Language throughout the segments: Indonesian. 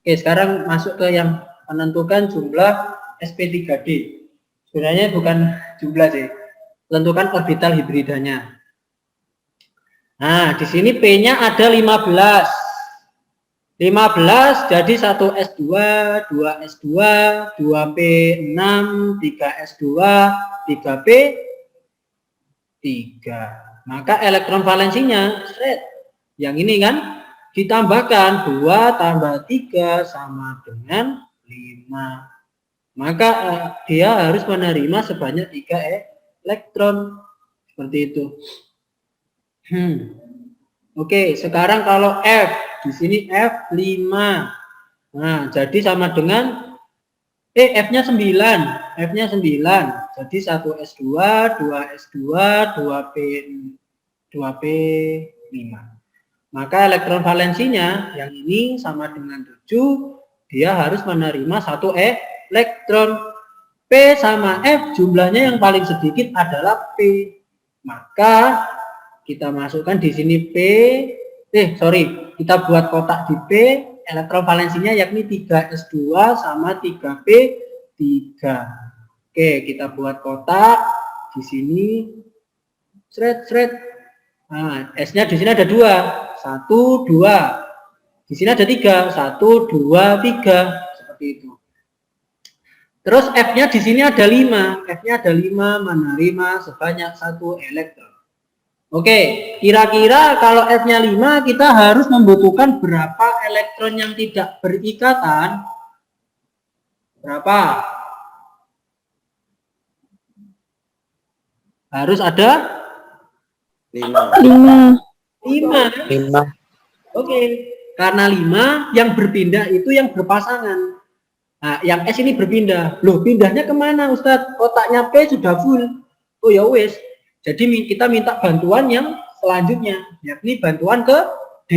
Oke, sekarang masuk ke yang menentukan jumlah sp3d. Sebenarnya bukan jumlah sih, tentukan orbital hibridanya. Nah, di sini P-nya ada 15. 15 jadi 1s2, 2s2, 2p6, 3s2, 3p3. Maka elektron valensinya yang ini kan ditambahkan 2 tambah 3 sama dengan 5. Maka dia harus menerima sebanyak 3 elektron. Seperti itu. Oke, sekarang kalau F, di sini F 5. Nah, jadi sama dengan F-nya 9. F-nya 9. Jadi 1s2, 2s2, 2p5. Maka elektron valensinya yang ini sama dengan 7, dia harus menerima 1 elektron. P sama F jumlahnya yang paling sedikit adalah P. Maka kita masukkan di sini kita buat kotak di P, elektron valensinya yakni 3s2 sama 3p3. Oke, kita buat kotak di sini. Nah, S-nya di sini ada 2, 1, 2. Di sini ada 3, 1, 2, 3. Seperti itu. Terus F-nya di sini ada 5. F-nya ada 5 menerima sebanyak 1 elektron. Oke, kira-kira kalau F-nya 5, kita harus membutuhkan berapa elektron yang tidak berikatan? Berapa? Harus ada 5. Oke, karena 5 yang berpindah itu yang berpasangan. Nah, yang S ini berpindah. Loh, pindahnya kemana Ustadz? Kotaknya P sudah full. Oh ya wes. Jadi kita minta bantuan yang selanjutnya, yakni bantuan ke D.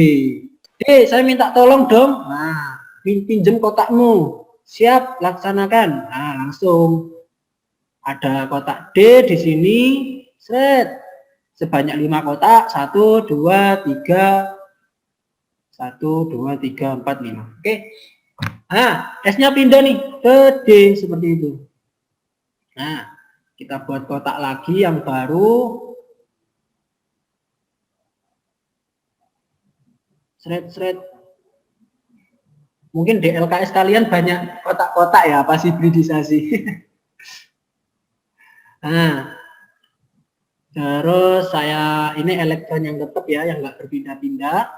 D, saya minta tolong dong. Nah, pinjem kotakmu. Siap, laksanakan. Nah, langsung ada kotak D di sini. Sebanyak 5 kotak. 1, 2, 3. 1, 2, 3, 4, 5. Oke. Nah, S-nya pindah nih ke D seperti itu. Nah, kita buat kotak lagi yang baru. Mungkin di LKS kalian banyak kotak-kotak ya, pas hibridisasi. Nah, terus ini elektron yang tetap ya, yang nggak berpindah-pindah.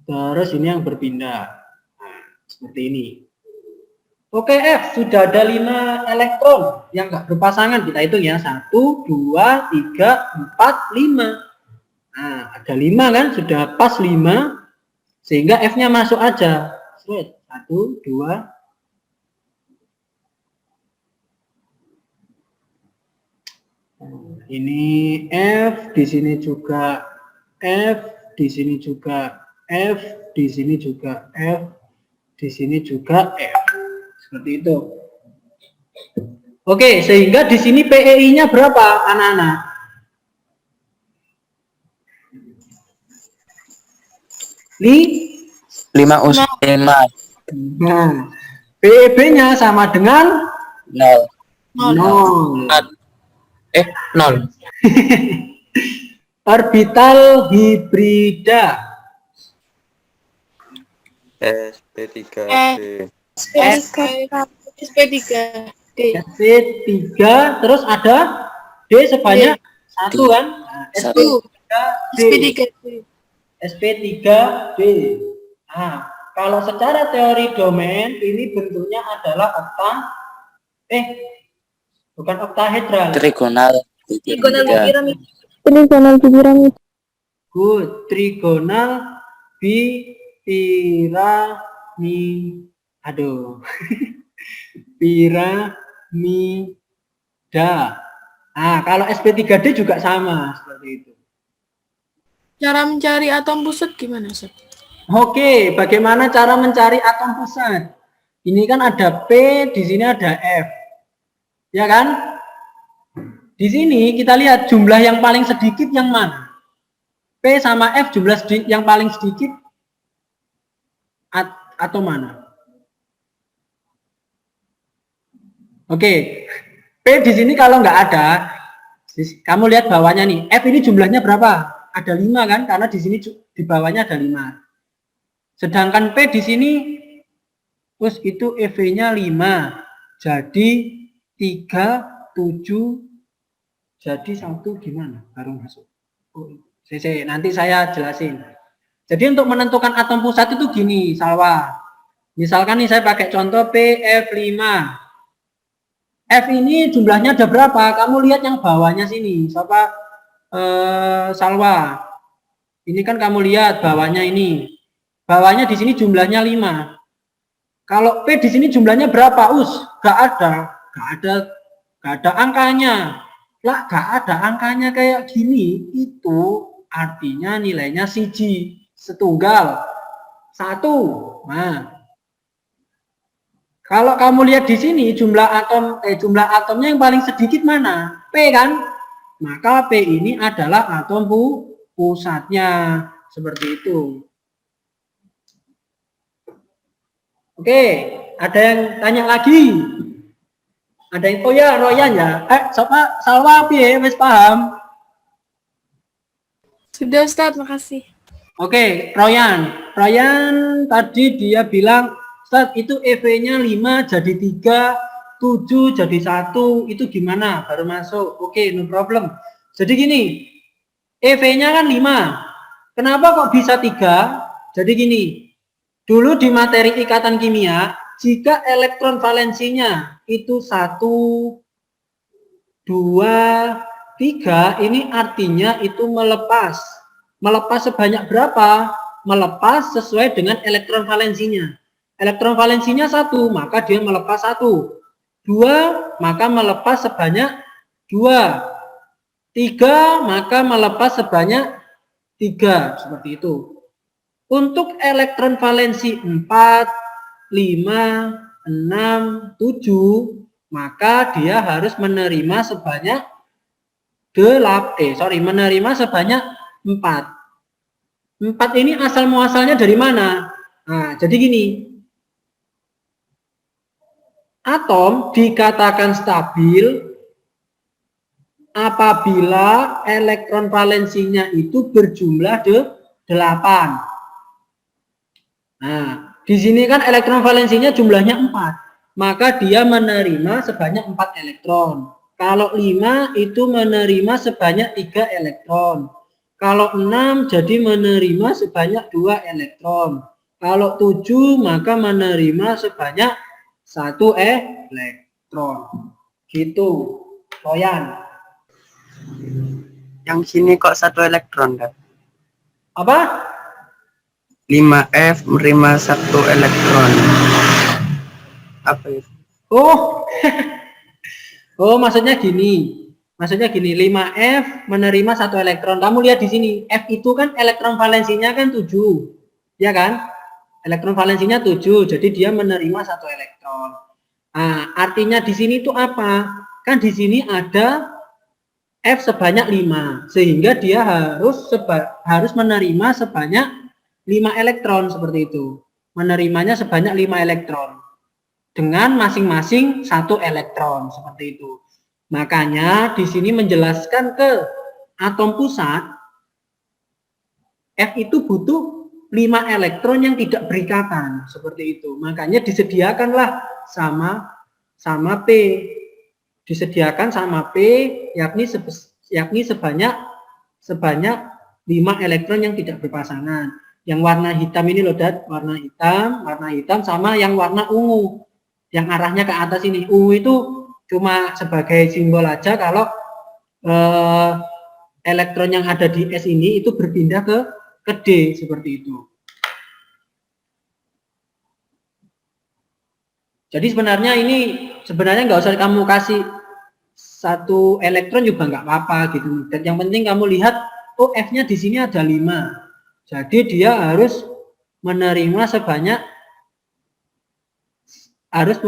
Terus ini yang berpindah. Nah, seperti ini. Oke, F sudah ada 5 elektron yang nggak berpasangan. Kita hitung ya, 1, 2, 3, 4, 5. Nah, ada 5 kan, sudah pas 5, sehingga F-nya masuk aja. 1, 2. Ini F, di sini juga F, di sini juga F, di sini juga F, di sini juga F. Seperti itu. Oke, sehingga di sini PEI-nya berapa, anak-anak? 5. Nah, PEB-nya sama dengan 0. 0. 0. Orbital hibrida. SP3D. SP3D. SP3, terus ada D sebanyak 1 kan? Nah, SP3D. SP3D. Nah, kalau secara teori domain ini bentuknya adalah bukan oktahedral. Trigonal piramid. Good, trigonal piramida. Nah, kalau SP3D juga sama seperti itu. Cara mencari atom pusat gimana, Ustaz? Oke, bagaimana cara mencari atom pusat? Ini kan ada P, di sini ada F. Ya kan? Di sini kita lihat jumlah yang paling sedikit yang mana? P sama F jumlah yang paling sedikit atau mana? Oke, P di sini kalau nggak ada, kamu lihat bawahnya nih, F ini jumlahnya berapa? Ada 5 kan, karena di sini di bawahnya ada 5. Sedangkan P di sini, terus itu EV-nya 5, jadi 3, 7, jadi 1 gimana? Baru masuk. Oh, nanti saya jelasin. Jadi untuk menentukan atom pusat itu gini, Salwa. Misalkan nih saya pakai contoh PF5. F ini jumlahnya ada berapa? Kamu lihat yang bawahnya sini. Siapa? Salwa. Ini kan kamu lihat bawahnya ini. Bawahnya di sini jumlahnya 5. Kalau P di sini jumlahnya berapa? Gak ada angkanya. Lah, gak ada angkanya kayak gini. Itu artinya nilainya siji, setunggal, 1. Nah, kalau kamu lihat di sini jumlah atomnya yang paling sedikit mana? P kan? Maka P ini adalah atom pusatnya. Seperti itu. Oke, ada yang tanya lagi? Ada yang oh ya, Royan ya. Salwa piye wis paham? Sudah Ustadz, makasih. Oke, Royan tadi dia bilang, Ustadz itu EV-nya 5 jadi 3, 7 jadi 1, itu gimana? Baru masuk. Oke, no problem. Jadi gini, EV-nya kan 5. Kenapa kok bisa 3? Jadi gini, dulu di materi ikatan kimia, jika elektron valensinya itu 1, 2, 3, ini artinya itu melepas. Melepas sebanyak berapa? Melepas sesuai dengan elektron valensinya. Elektron valensinya 1, maka dia melepas 1. 2, maka melepas sebanyak 2. 3, maka melepas sebanyak 3. Seperti itu. Untuk elektron valensi 4, 5, 6, 7, maka dia harus menerima sebanyak menerima sebanyak 4. 4 ini asal muasalnya dari mana? Nah, jadi gini. Atom dikatakan stabil apabila elektron valensinya itu berjumlah 8. Nah, di sini kan elektron valensinya jumlahnya 4. Maka dia menerima sebanyak 4 elektron. Kalau 5 itu menerima sebanyak 3 elektron. Kalau 6 jadi menerima sebanyak 2 elektron. Kalau 7 maka menerima sebanyak 1 elektron. Gitu, Royan. Yang sini kok 1 elektron, Kak? Apa? 5F menerima 1 elektron. Apa itu? Oh. Oh, maksudnya gini. 5F menerima 1 elektron. Kamu lihat di sini, F itu kan elektron valensinya kan 7. Ya kan? Elektron valensinya 7, jadi dia menerima 1 elektron. Nah, artinya di sini itu apa? Kan di sini ada F sebanyak 5, sehingga dia harus menerima sebanyak 5 elektron seperti itu. Menerimanya sebanyak 5 elektron. Dengan masing-masing 1 elektron seperti itu. Makanya di sini menjelaskan ke atom pusat, F itu butuh 5 elektron yang tidak berikatan seperti itu. Makanya disediakanlah sama P. Disediakan sama P yakni sebanyak 5 elektron yang tidak berpasangan. Yang warna hitam ini loh, Dad, warna hitam sama yang warna ungu. Yang arahnya ke atas ini. Ungu itu cuma sebagai simbol aja kalau elektron yang ada di S ini itu berpindah ke D seperti itu. Jadi sebenarnya nggak usah kamu kasih 1 elektron juga nggak apa-apa gitu. Dan yang penting kamu lihat, oh F-nya di sini ada 5. Jadi dia harus menerima sebanyak harus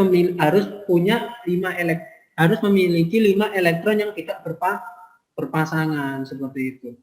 memiliki 5 elektron yang tidak berpasangan seperti itu.